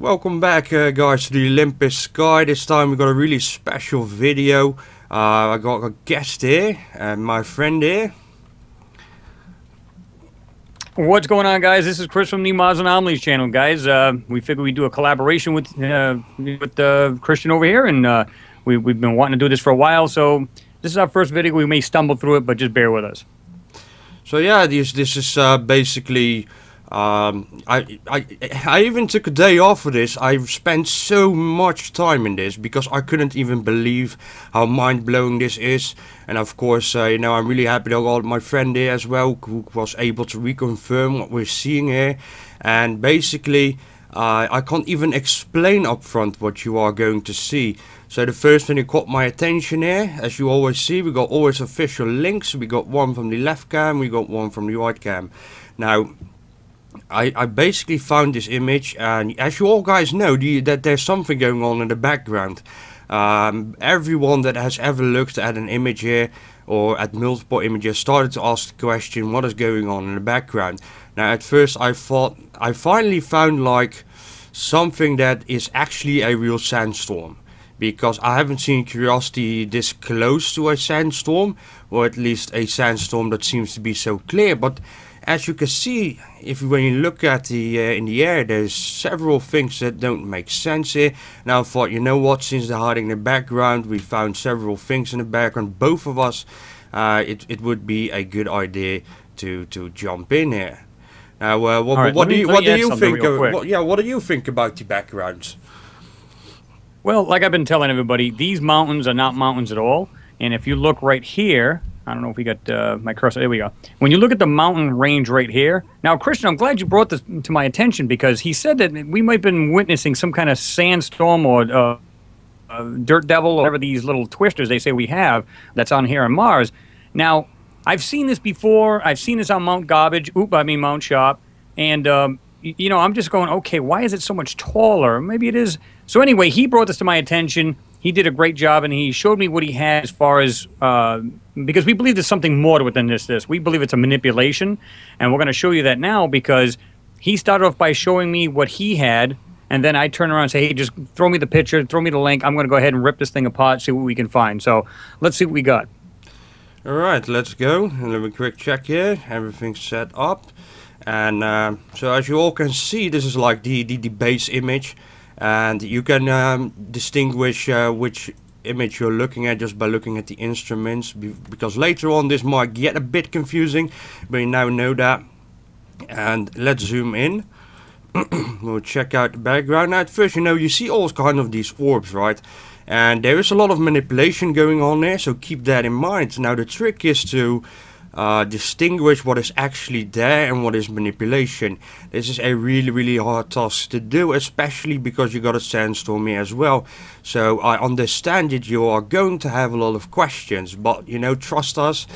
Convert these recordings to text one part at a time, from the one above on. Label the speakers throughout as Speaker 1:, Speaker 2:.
Speaker 1: Welcome back guys to the Olympus Sky. This time we got a really special video. I got a guest here and my friend here.
Speaker 2: What's going on, guys? This is Chris from the Anomalies channel, guys. We figured we'd do a collaboration with Christian over here, and we've been wanting to do this for a while, so this is our first video. We may stumble through it, but just bear with us.
Speaker 1: So yeah, this is basically I even took a day off for this. I've spent so much time in this because I couldn't even believe how mind-blowing this is. And of course, you know, I'm really happy that I got my friend here as well, who was able to reconfirm what we're seeing here. And basically, I can't even explain up front what you are going to see. So the first thing that caught my attention here, as you always see, we got always official links. We got one from the left cam, we got one from the right cam. Now, I basically found this image, and as you all guys know, that there's something going on in the background. Everyone that has ever looked at an image here, or at multiple images, started to ask the question, what is going on in the background? Now at first I thought, I finally found like something that is actually a real sandstorm. Because I haven't seen Curiosity this close to a sandstorm, or at least a sandstorm that seems to be so clear. But as you can see, when you look at the in the air, there's several things that don't make sense here. Now I thought, you know what, since they're hiding in the background, we found several things in the background, both of us, it would be a good idea to jump in here. Now, what do you think about the backgrounds?
Speaker 2: Well, like I've been telling everybody, these mountains are not mountains at all. And if you look right here, I don't know if we got my cursor. There we go. When you look at the mountain range right here. Now, Christian, I'm glad you brought this to my attention, because he said that we might have been witnessing some kind of sandstorm or dirt devil, or whatever these little twisters they say we have that's on here on Mars. Now, I've seen this before. I've seen this on Mount Garbage. Mount Sharp. And, you know, I'm just going, okay, why is it so much taller? Maybe it is. So anyway, he brought this to my attention. He did a great job, and he showed me what he had as far as, because we believe there's something more to it than this. We believe it's a manipulation, and we're going to show you that now, because he started off by showing me what he had, and then I turn around and say, hey, just throw me the picture, throw me the link. I'm going to go ahead and rip this thing apart, see what we can find. So let's see what we got.
Speaker 1: All right, let's go. And let me quick check here. Everything's set up. And so as you all can see, this is like the base image. And you can distinguish which image you're looking at just by looking at the instruments, because later on this might get a bit confusing, but you now know that. And let's zoom in. We'll check out the background. Now at first, you know, you see all kind of these orbs, right? And there is a lot of manipulation going on there, so keep that in mind. Now the trick is to distinguish what is actually there and what is manipulation. This is a really hard task to do, especially because you got a sandstorm here as well. So I understand that you are going to have a lot of questions, but you know, trust us,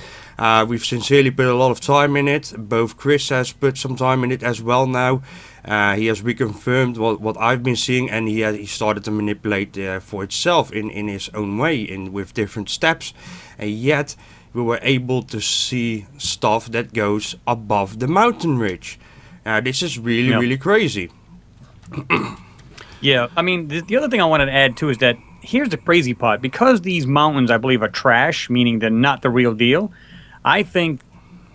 Speaker 1: we've sincerely put a lot of time in it. Both Chris has put some time in it as well now. He has reconfirmed what I've been seeing, and he started to manipulate for itself in his own way, with different steps, and yet we were able to see stuff that goes above the mountain ridge. This is really crazy.
Speaker 2: Yeah, I mean, the other thing I wanted to add too is that here's the crazy part. Because these mountains, I believe, are trash, meaning they're not the real deal, I think,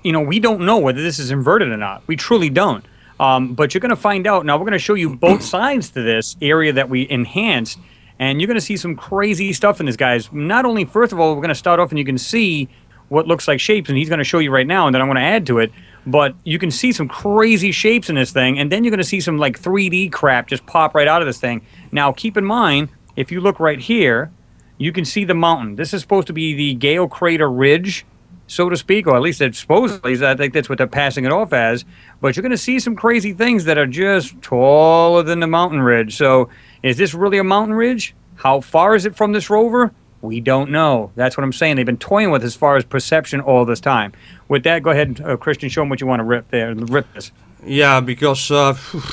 Speaker 2: you know, we don't know whether this is inverted or not. We truly don't. But you're going to find out. Now, we're going to show you both sides to this area that we enhanced, and you're going to see some crazy stuff in this, guys. Not only, first of all, we're going to start off and you can see what looks like shapes, and he's going to show you right now, and then I'm going to add to it. But you can see some crazy shapes in this thing, and then you're going to see some like 3D crap just pop right out of this thing. Now, keep in mind, if you look right here, you can see the mountain. This is supposed to be the Gale Crater Ridge, so to speak, or at least it's supposedly, I think that's what they're passing it off as. But you're going to see some crazy things that are just taller than the mountain ridge. So is this really a mountain ridge? How far is it from this rover? We don't know. That's what I'm saying. They've been toying with as far as perception all this time. With that, go ahead, Christian, show them what you want to rip there. Rip this.
Speaker 1: Yeah, because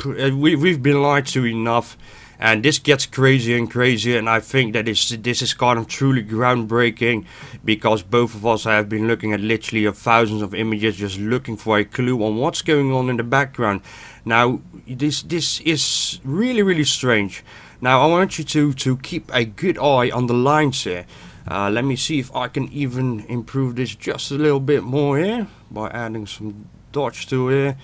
Speaker 1: we've been lied to enough. And this gets crazier and crazier, and I think that this is kind of truly groundbreaking, because both of us have been looking at literally thousands of images, just looking for a clue on what's going on in the background. Now, this is really, really strange. Now, I want you to keep a good eye on the lines here. Let me see if I can even improve this just a little bit more here, by adding some dots to here,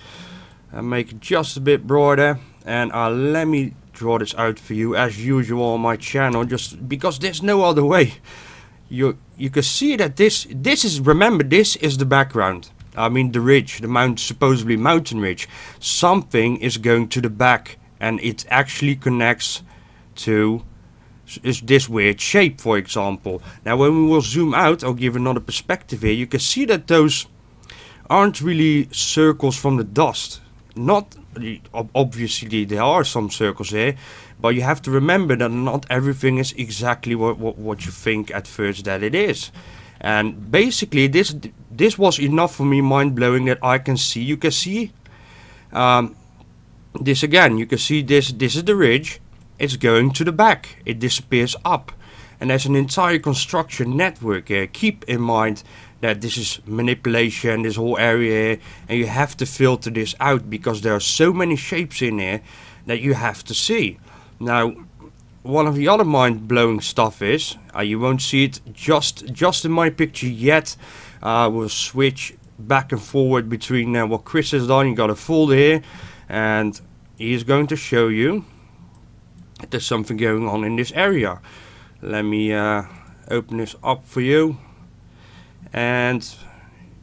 Speaker 1: and make it just a bit broader. And let me draw this out for you as usual on my channel, just because there's no other way. You can see that this is, remember, this is the background. I mean the ridge, the supposedly mountain ridge. Something is going to the back, and it actually connects to this weird shape, for example. Now when we will zoom out, I'll give another perspective here. You can see that those aren't really circles from the dust. Not obviously there are some circles here, but you have to remember that not everything is exactly what you think at first that it is. And basically this was enough for me, mind-blowing, that I can see, you can see this again. You can see this is the ridge. It's going to the back, it disappears up, and there's an entire construction network here. Keep in mind that this is manipulation, this whole area here, and you have to filter this out, because there are so many shapes in here that you have to see. Now, one of the other mind-blowing stuff is, you won't see it just in my picture yet. We'll switch back and forward between what Chris has done. You got a folder here, and he's going to show you that there's something going on in this area. Let me open this up for you, and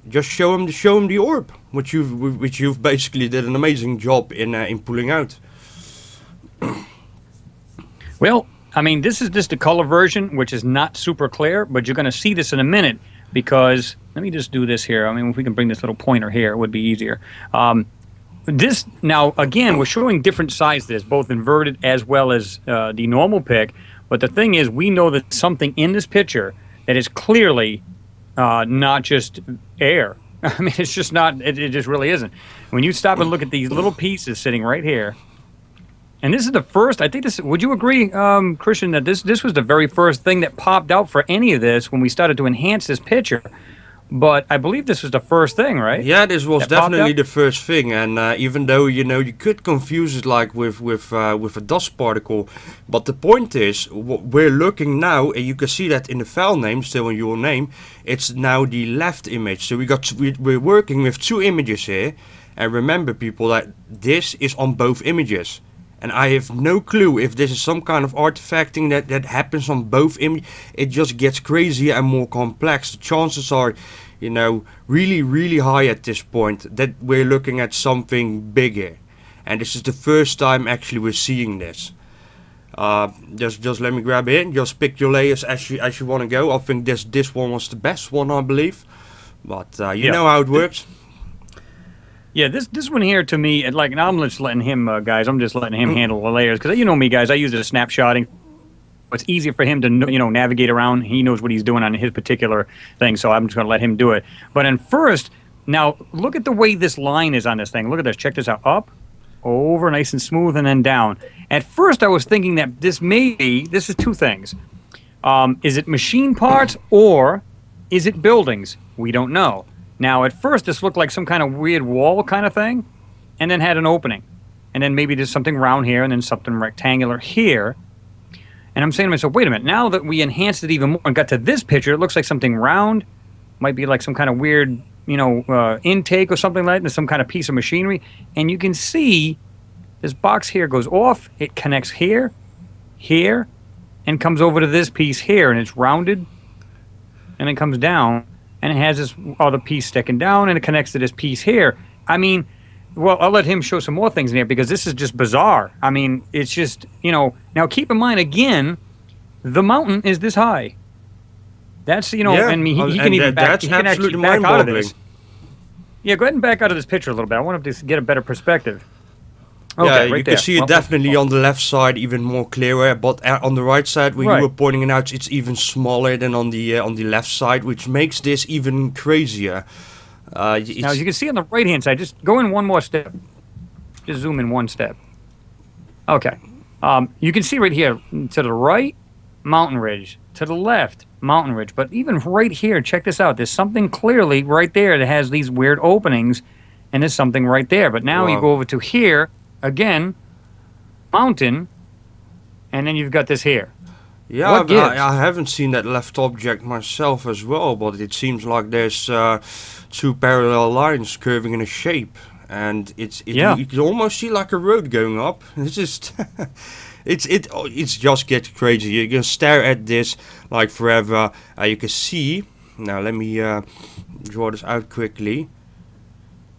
Speaker 1: just show him the orb, which you've basically did an amazing job in pulling out.
Speaker 2: Well, I mean, this is just the color version, which is not super clear, but you're going to see this in a minute, because let me just do this here. I mean, if we can bring this little pointer here, it would be easier. This, now again, we're showing different sizes, both inverted as well as the normal pic. But the thing is, we know that something in this picture that is clearly not just air. I mean, it's just not, it just really isn't. When you stop and look at these little pieces sitting right here, and this is the first, I think this, would you agree, Christian, that this was the very first thing that popped out for any of this when we started to enhance this picture? But I believe this was the first thing, right?
Speaker 1: Yeah, this was definitely the first thing, and even though, you know, you could confuse it like with a dust particle, but the point is, we're looking now, and you can see that in the file name, still in your name, it's now the left image. So we're working with two images here, and remember, people, that this is on both images. And I have no clue if this is some kind of artifacting that happens on both images. It just gets crazier and more complex. The chances are, you know, really, really high at this point that we're looking at something bigger. And this is the first time actually we're seeing this. Just let me grab it. Just pick your layers as you want to go. I think this one was the best one, I believe. But you know how it works.
Speaker 2: Yeah, this one here to me, and I'm just letting him, guys, I'm just letting him handle the layers. Because you know me, guys, I use it as snapshotting. It's easier for him to, navigate around. He knows what he's doing on his particular thing, so I'm just going to let him do it. But first, now, look at the way this line is on this thing. Look at this. Check this out. Up, over, nice and smooth, and then down. At first, I was thinking that this is two things. Is it machine parts, or is it buildings? We don't know. Now, at first, this looked like some kind of weird wall kind of thing, and then had an opening. And then maybe there's something round here, and then something rectangular here. And I'm saying to myself, wait a minute, now that we enhanced it even more and got to this picture, it looks like something round. Might be like some kind of weird, intake or something like that, some kind of piece of machinery. And you can see this box here goes off, it connects here, here, and comes over to this piece here, and it's rounded, and it comes down. And it has this other piece sticking down, and it connects to this piece here. I mean, well, I'll let him show some more things in here, because this is just bizarre. I mean, it's just, now keep in mind, again, the mountain is this high. That's,
Speaker 1: yeah,
Speaker 2: and he can even
Speaker 1: back
Speaker 2: out of this. Yeah, go ahead and back out of this picture a little bit. I want him to get a better perspective. Okay,
Speaker 1: yeah,
Speaker 2: right
Speaker 1: you can see it definitely on the left side, even more clearer. But on the right side, where you were pointing it out, it's even smaller than on the left side, which makes this even crazier.
Speaker 2: Now, as you can see on the right-hand side, just go in one more step. Just zoom in one step. Okay. You can see right here to the right, mountain ridge. To the left, mountain ridge. But even right here, check this out. There's something clearly right there that has these weird openings, and there's something right there. But now you go over to here, again, mountain, and then you've got this here.
Speaker 1: Yeah, I haven't seen that left object myself as well, but it seems like there's two parallel lines curving in a shape, and you can almost see like a road going up. It's just it's just get crazy. You can stare at this like forever. You can see now. Let me draw this out quickly.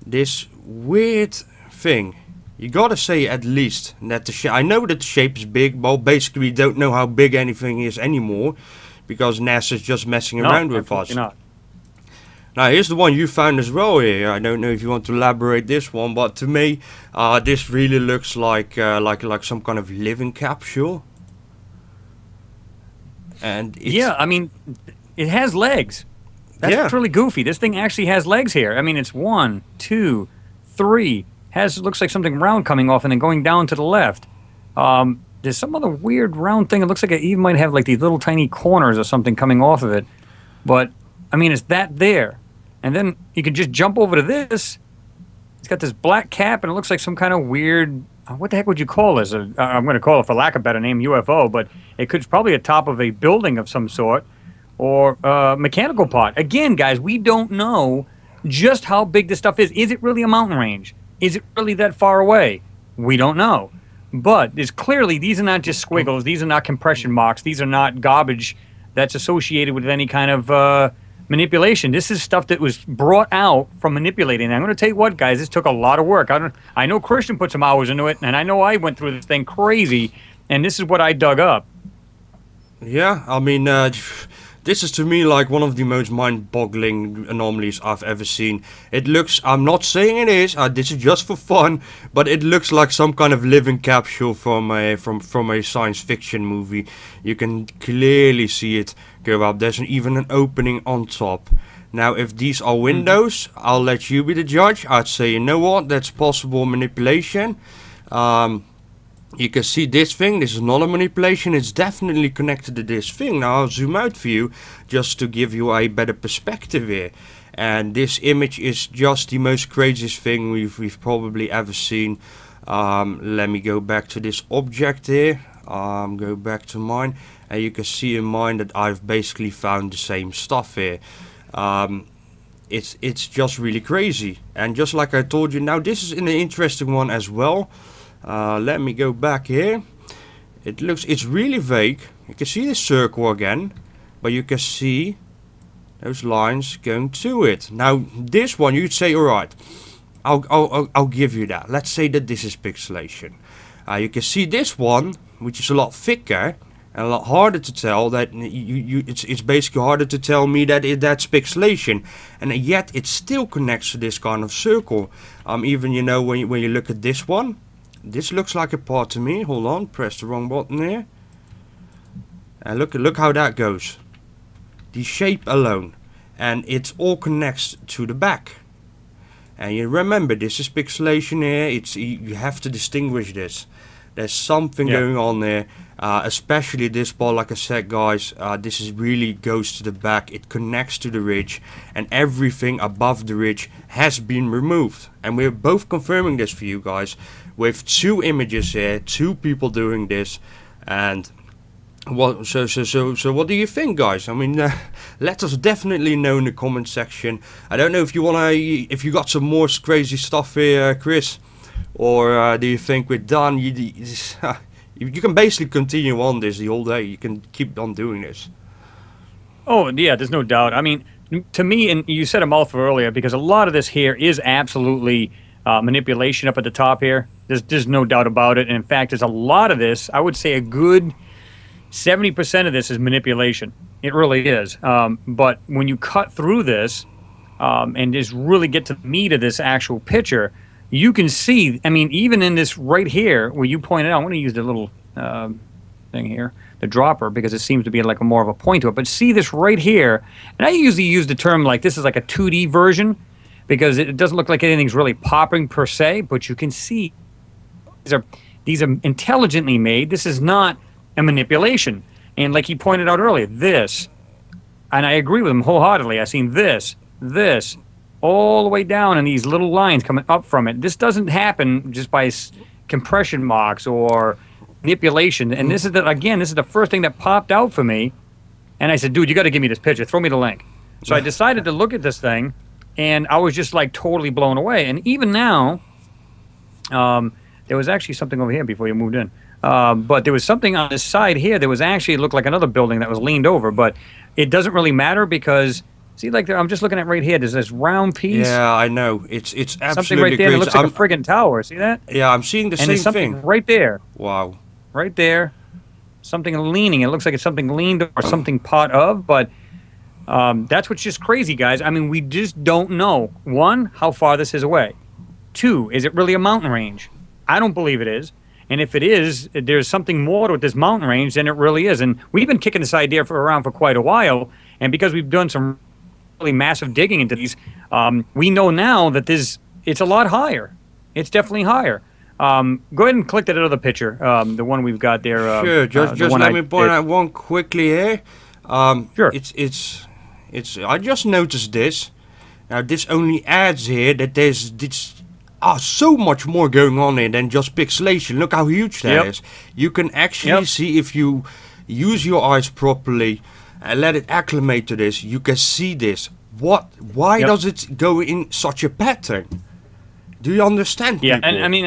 Speaker 1: This weird thing. You gotta say at least that the shape. I know that the shape is big, but basically we don't know how big anything is anymore because NASA's just messing around with us.
Speaker 2: Not.
Speaker 1: Now here's the one you found as well here. I don't know if you want to elaborate this one, but to me, this really looks like some kind of living capsule. And
Speaker 2: yeah, I mean, it has legs. That's really goofy. This thing actually has legs here. I mean, it's 1, 2, 3. Looks like something round coming off and then going down to the left. There's some other weird round thing. It looks like it even might have like these little tiny corners or something coming off of it. But, I mean, it's that there. And then you can just jump over to this. It's got this black cap and it looks like some kind of weird, what the heck would you call this? I'm going to call it, for lack of a better name, UFO. But it's probably atop of a building of some sort or a mechanical part. Again, guys, we don't know just how big this stuff is. Is it really a mountain range? Is it really that far away? We don't know. But it's clearly, these are not just squiggles. These are not compression marks. These are not garbage that's associated with any kind of manipulation. This is stuff that was brought out from manipulating. And I'm going to tell you what, guys, this took a lot of work. I know Christian put some hours into it, and I know I went through this thing crazy, and this is what I dug up.
Speaker 1: Yeah, I mean, this is to me like one of the most mind-boggling anomalies I've ever seen. It looks, I'm not saying it is, this is just for fun, but it looks like some kind of living capsule from a science fiction movie. You can clearly see it go up. There's even an opening on top. Now, if these are windows, I'll let you be the judge. I'd say, you know what, that's possible manipulation. You can see this thing, this is not a manipulation, it's definitely connected to this thing. Now I'll zoom out for you, just to give you a better perspective here. And this image is just the most craziest thing we've probably ever seen. Let me go back to this object here, go back to mine, and you can see in mine that I've basically found the same stuff here. It's just really crazy. And just like I told you, now this is an interesting one as well. Let me go back here. It's really vague. You can see the circle again, but you can see those lines going to it. Now this one, you'd say, all right, I'll give you that. Let's say that this is pixelation. You can see this one, which is a lot thicker and a lot harder to tell. That it's basically harder to tell me that that's pixelation, and yet it still connects to this kind of circle. Even you know when you look at this one. This looks like a part to me. Hold on, press the wrong button here. And look how that goes. The shape alone. And it all connects to the back. And you remember, this is pixelation here. You have to distinguish this. There's something going on there. Especially this ball, like I said, guys. This is really goes to the back. It connects to the ridge. And everything above the ridge has been removed. And we're both confirming this for you guys. With 2 images here, 2 people doing this, and what? So what do you think, guys? I mean, let us definitely know in the comment section. I don't know if if you got some more crazy stuff here, Chris, or do you think we're done? You can basically continue on this the whole day. You can keep on doing this.
Speaker 2: Oh yeah, there's no doubt. I mean, to me, and you said a mouthful earlier, because a lot of this here is absolutely manipulation up at the top here. There's no doubt about it. And in fact, there's a lot of this. I would say a good 70% of this is manipulation. It really is. But when you cut through this and just really get to the meat of this actual picture, you can see, I mean, even in this right here, where you pointed out, I'm going to use the little thing here, the dropper, because it seems to be like more of a point to it. But see this right here, and I usually use the term like this is like a 2D version, because it doesn't look like anything's really popping per se, but you can see These are intelligently made. This is not a manipulation. And like he pointed out earlier, this, and I agree with him wholeheartedly. I've seen this, all the way down, and these little lines coming up from it. This doesn't happen just by compression marks or manipulation. And this is this is the first thing that popped out for me. And I said, dude, you got to give me this picture. Throw me the link. So I decided to look at this thing, and I was just like totally blown away. And even now, there was actually something over here before you moved in. But there was something on this side here that was actually looked like another building that was leaned over. But it doesn't really matter because, see, like I'm just looking at right here. There's this round piece.
Speaker 1: Yeah, I know. It's absolutely
Speaker 2: something right there.
Speaker 1: Crazy.
Speaker 2: That looks like a friggin' tower. See that?
Speaker 1: Yeah, I'm seeing the
Speaker 2: and
Speaker 1: same
Speaker 2: there's something
Speaker 1: thing.
Speaker 2: Right there.
Speaker 1: Wow.
Speaker 2: Right there. Something leaning. It looks like it's something leaned or something part of, but that's what's just crazy, guys. I mean, we just don't know. One, how far this is away. Two, is it really a mountain range? I don't believe it is. And if it is, there's something more to this mountain range than it really is. And we've been kicking this idea around for quite a while. And because we've done some really massive digging into these, we know now that it's a lot higher. It's definitely higher. Go ahead and click that other picture, the one we've got there.
Speaker 1: Sure, just let me point out one quickly here.
Speaker 2: Sure.
Speaker 1: It's. I just noticed this. Now this only adds here that there's so much more going on here than just pixelation. Look how huge that is. You can actually see, if you use your eyes properly and let it acclimate to this, you can see this. Why does it go in such a pattern? Do you understand?
Speaker 2: Yeah,
Speaker 1: people?
Speaker 2: and I mean,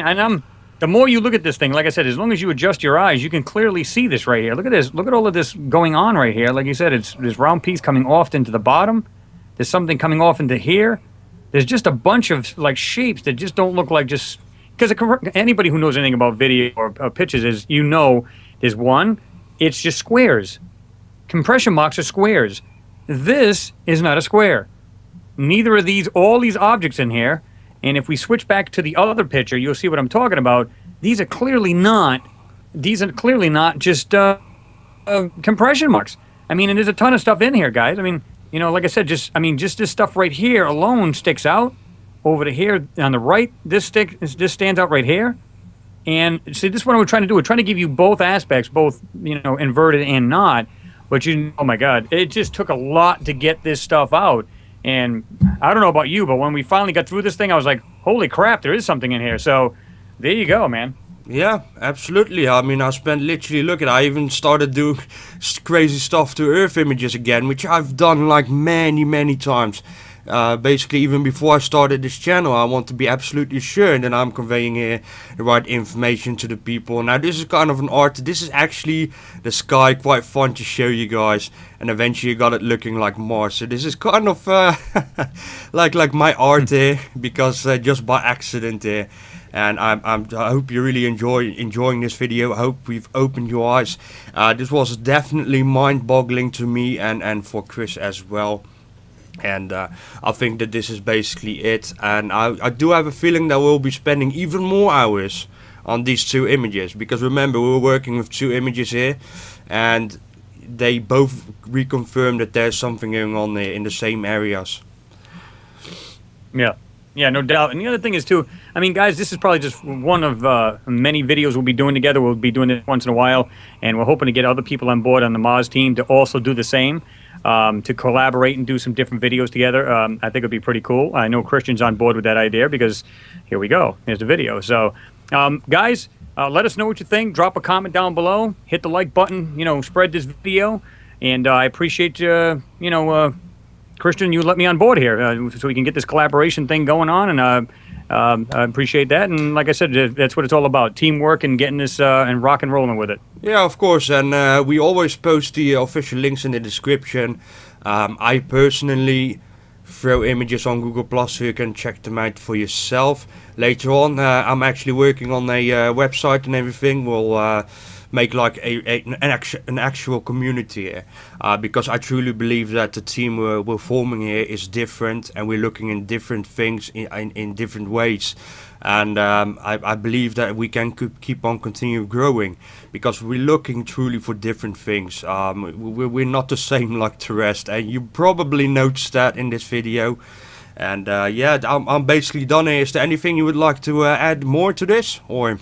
Speaker 2: the more you look at this thing, like I said, as long as you adjust your eyes, you can clearly see this right here. Look at this. Look at all of this going on right here. Like you said, it's this round piece coming off into the bottom. There's something coming off into here. There's just a bunch of like shapes that just don't look like just... Because anybody who knows anything about video or pictures is, there's one, it's just squares. Compression marks are squares. This is not a square. Neither are all these objects in here. And if we switch back to the other picture, you'll see what I'm talking about. These are clearly not just compression marks. I mean, and there's a ton of stuff in here, guys. I mean, like I said, just this stuff right here alone sticks out. Over to here on the right, this stands out right here. And see, this is what we're trying to do. We're trying to give you both aspects, both inverted and not. But oh my God, it just took a lot to get this stuff out. And I don't know about you, but when we finally got through this thing, I was like, holy crap, there is something in here. So there you go, man.
Speaker 1: Yeah, absolutely. I mean, I spent literally, I even started doing crazy stuff to Earth images again, which I've done like many times. Basically, even before I started this channel, I want to be absolutely sure that I'm conveying the right information to the people. Now, this is kind of an art. This is actually the sky, quite fun to show you guys. And eventually, got it looking like Mars. So this is kind of like my art here, because just by accident here. And I hope you really enjoying this video. I hope we've opened your eyes. This was definitely mind-boggling to me and for Chris as well. And I think that this is basically it. And I do have a feeling that we'll be spending even more hours on these two images. Because remember, we were working with two images here. And they both reconfirm that there's something going on there in the same areas.
Speaker 2: Yeah, no doubt. And the other thing is, too, I mean, guys, this is probably just one of many videos we'll be doing together. We'll be doing it once in a while. And we're hoping to get other people on board on the Mars team to also do the same. To collaborate and do some different videos together. I think it'd be pretty cool. I know Christian's on board with that idea, because here we go. Here's the video. So, guys, let us know what you think. Drop a comment down below. Hit the like button. Spread this video. And I appreciate, Christian, you let me on board here so we can get this collaboration thing going on. And I appreciate that. And like I said, that's what it's all about. Teamwork and getting this and rock and rolling with it.
Speaker 1: Yeah, of course. And we always post the official links in the description. I personally throw images on Google Plus so you can check them out for yourself. Later on, I'm actually working on a website and everything. We'll make like an actual community here, because I truly believe that the team we're forming here is different, and we're looking in different things in different ways. And I believe that we can keep on continue growing, because we're looking truly for different things. We're not the same like the rest, and you probably noticed that in this video. And yeah, I'm basically done here. Is there anything you would like to add more to this, or?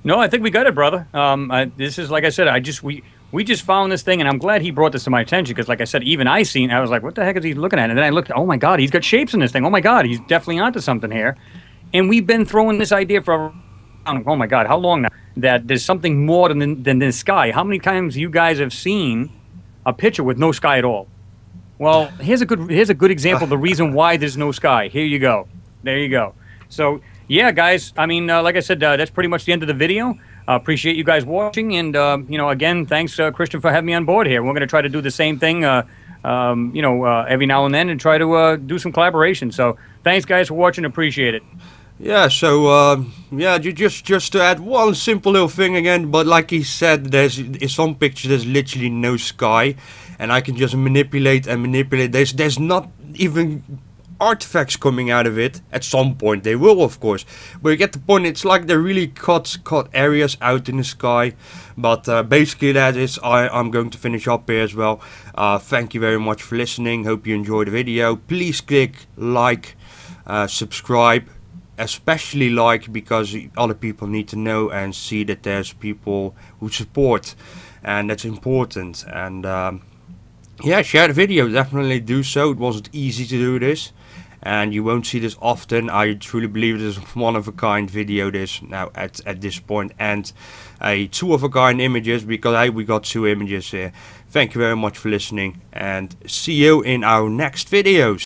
Speaker 2: No, I think we got it, brother. This is, like I said, we just found this thing, and I'm glad he brought this to my attention because, like I said, even I was like, what the heck is he looking at? And then I looked, oh my God, he's got shapes in this thing. Oh my God, he's definitely onto something here. And we've been throwing this idea for, oh my God, how long now? That there's something more than the sky. How many times you guys have seen a picture with no sky at all? Well, here's a good example of the reason why there's no sky. Here you go. There you go. So, yeah, guys, I mean, like I said, that's pretty much the end of the video. Appreciate you guys watching. And, again, thanks, Christian, for having me on board here. We're going to try to do the same thing, every now and then and try to do some collaboration. So, thanks, guys, for watching. Appreciate it.
Speaker 1: Yeah, so yeah, just to add one simple little thing again, but like he said, there's in some pictures there's literally no sky, and I can just manipulate and manipulate. There's not even artifacts coming out of it. At some point they will, of course, but you get the point. It's like they really cut areas out in the sky. But basically that is, I'm going to finish up here as well. Thank you very much for listening. Hope you enjoyed the video. Please click like, subscribe. Especially like, because other people need to know and see that there's people who support, and that's important. And yeah, share the video, definitely do so. It wasn't easy to do this, and you won't see this often. I truly believe this is one of a kind video this now at this point, and a two of a kind images, because we got two images here. Thank you very much for listening, and see you in our next videos.